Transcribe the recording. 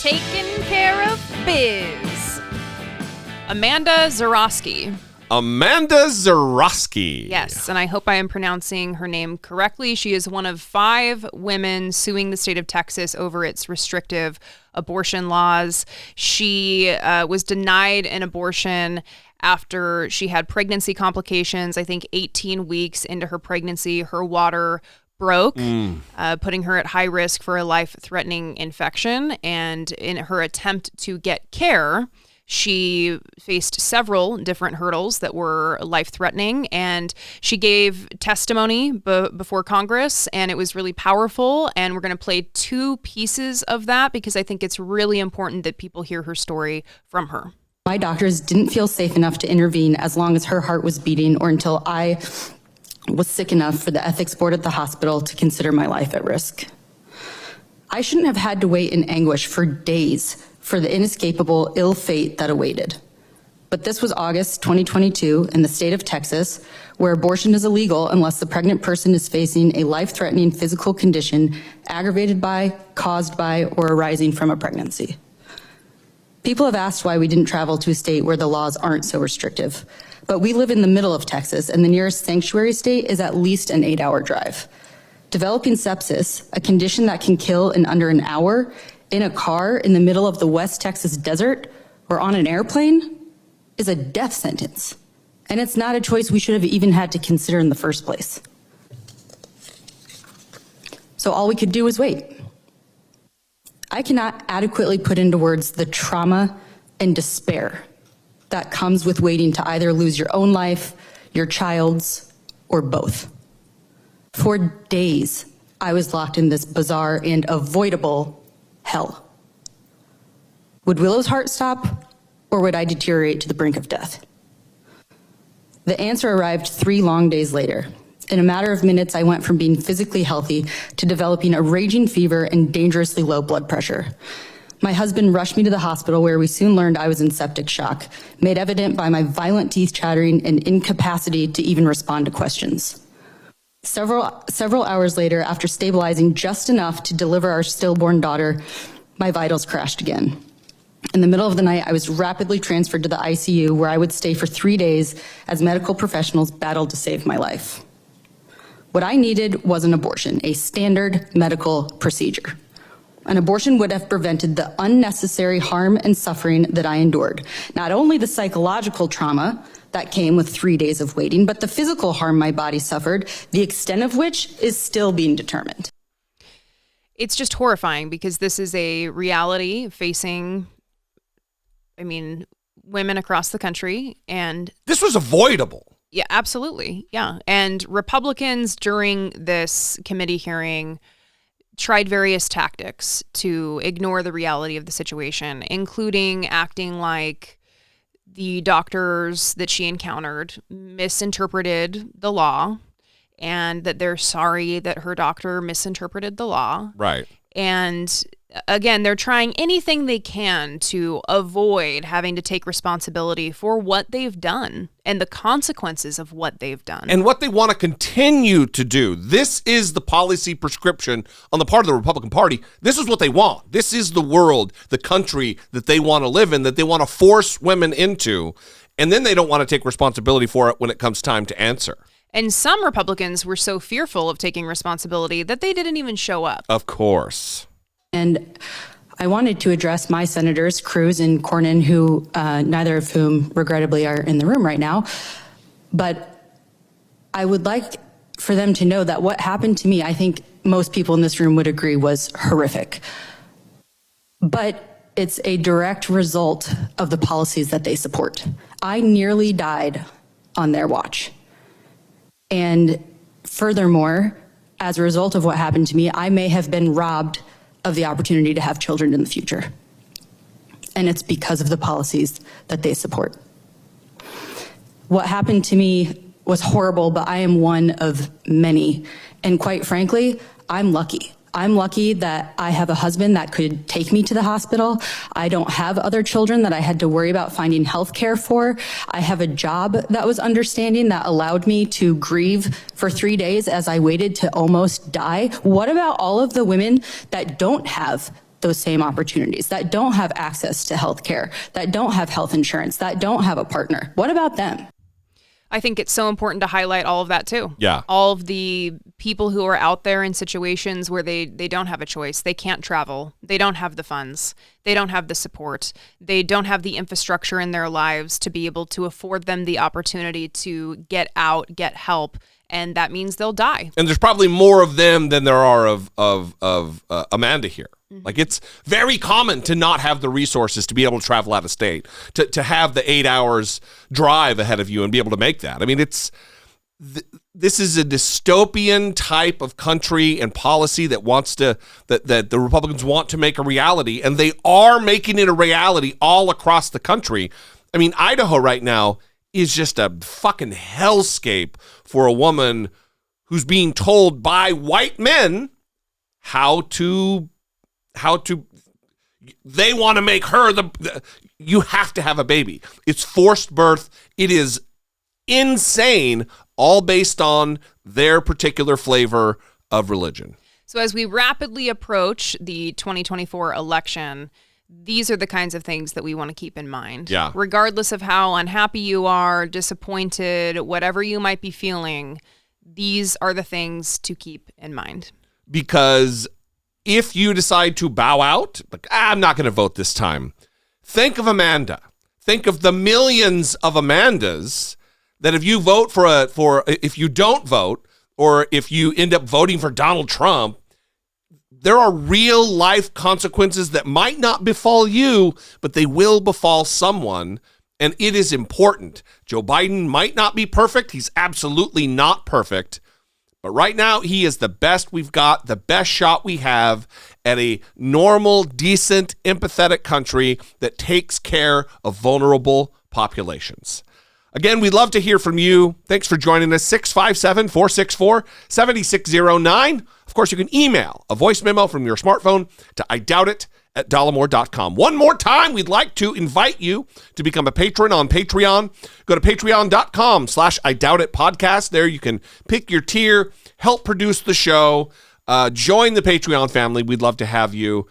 Takin Care of Biz. Amanda Zurawski. Amanda Zurawski. Yes, and I hope I am pronouncing her name correctly. She is one of 5 women suing the state of Texas over its restrictive abortion laws. She was denied an abortion after she had pregnancy complications. I think 18 weeks into her pregnancy, her water broke, putting her at high risk for a life-threatening infection. And in her attempt to get care, she faced several different hurdles that were life-threatening, and she gave testimony before Congress, and it was really powerful. And we're going to play 2 pieces of that because I think it's really important that people hear her story from her. My doctors didn't feel safe enough to intervene as long as her heart was beating or until I was sick enough for the ethics board at the hospital to consider my life at risk. I shouldn't have had to wait in anguish for days for the inescapable ill fate that awaited. But this was August 2022 in the state of Texas, where abortion is illegal unless the pregnant person is facing a life-threatening physical condition aggravated by, caused by, or arising from a pregnancy. People have asked why we didn't travel to a state where the laws aren't so restrictive. But we live in the middle of Texas, and the nearest sanctuary state is at least an 8-hour drive. Developing sepsis, a condition that can kill in under an hour, in a car in the middle of the West Texas desert or on an airplane, is a death sentence. And it's not a choice we should have even had to consider in the first place. So all we could do was wait. I cannot adequately put into words the trauma and despair that comes with waiting to either lose your own life, your child's, or both. For days, I was locked in this bizarre and avoidable hell. Would Willow's heart stop, or would I deteriorate to the brink of death? The answer arrived 3 long days later. In a matter of minutes, I went from being physically healthy to developing a raging fever and dangerously low blood pressure. My husband rushed me to the hospital, where we soon learned I was in septic shock, made evident by my violent teeth chattering and incapacity to even respond to questions. Several hours later, after stabilizing just enough to deliver our stillborn daughter, my vitals crashed again. In the middle of the night, I was rapidly transferred to the ICU, where I would stay for 3 days as medical professionals battled to save my life. What I needed was an abortion, a standard medical procedure. An abortion would have prevented the unnecessary harm and suffering that I endured. Not only the psychological trauma that came with 3 days of waiting, but the physical harm my body suffered, the extent of which is still being determined. It's just horrifying because this is a reality facing, women across the country. And this was avoidable. Yeah, absolutely. Yeah. And Republicans during this committee hearing tried various tactics to ignore the reality of the situation, including acting like the doctors that she encountered misinterpreted the law and that they're sorry that her doctor misinterpreted the law. Right. And again, they're trying anything they can to avoid having to take responsibility for what they've done and the consequences of what they've done. And what they want to continue to do. This is the policy prescription on the part of the Republican Party. This is what they want. This is the world, the country that they want to live in, that they want to force women into. And then they don't want to take responsibility for it when it comes time to answer. And some Republicans were so fearful of taking responsibility that they didn't even show up. Of course. And I wanted to address my senators, Cruz and Cornyn, who neither of whom regrettably are in the room right now. But I would like for them to know that what happened to me, I think most people in this room would agree, was horrific. But it's a direct result of the policies that they support. I nearly died on their watch. And furthermore, as a result of what happened to me, I may have been robbed of the opportunity to have children in the future. And it's because of the policies that they support. What happened to me was horrible, but I am one of many. And quite frankly, I'm lucky. I'm lucky that I have a husband that could take me to the hospital. I don't have other children that I had to worry about finding health care for. I have a job that was understanding that allowed me to grieve for 3 days as I waited to almost die. What about all of the women that don't have those same opportunities, that don't have access to health care, that don't have health insurance, that don't have a partner? What about them? I think it's so important to highlight all of that too. Yeah. All of the people who are out there in situations where they don't have a choice. They can't travel. They don't have the funds. They don't have the support. They don't have the infrastructure in their lives to be able to afford them the opportunity to get out, get help. And that means they'll die. And there's probably more of them than there are of Amanda here. Mm-hmm. Like, it's very common to not have the resources to be able to travel out of state, to have the 8 hours drive ahead of you and be able to make that. I mean, this is a dystopian type of country and policy that that the Republicans want to make a reality, and they are making it a reality all across the country. I mean, Idaho right now is just a fucking hellscape for a woman who's being told by white men how to they want to make her you have to have a baby. It's forced birth. It is insane, all based on their particular flavor of religion. So as we rapidly approach the 2024 election, these are the kinds of things that we want to keep in mind. Yeah. Regardless of how unhappy you are, disappointed, whatever you might be feeling, these are the things to keep in mind. Because if you decide to bow out, like, I'm not going to vote this time, think of Amanda. Think of the millions of Amandas that if you vote if you don't vote, or if you end up voting for Donald Trump, there are real life consequences that might not befall you, but they will befall someone. And it is important. Joe Biden might not be perfect. He's absolutely not perfect. But right now, he is the best we've got, the best shot we have at a normal, decent, empathetic country that takes care of vulnerable populations. Again, we'd love to hear from you. Thanks for joining us. 657-464-7609. Of course, you can email a voice memo from your smartphone to idoubtit@dollemore.com. One more time, we'd like to invite you to become a patron on Patreon. Go to patreon.com/idoubtitpodcast. There you can pick your tier, help produce the show, join the Patreon family. We'd love to have you.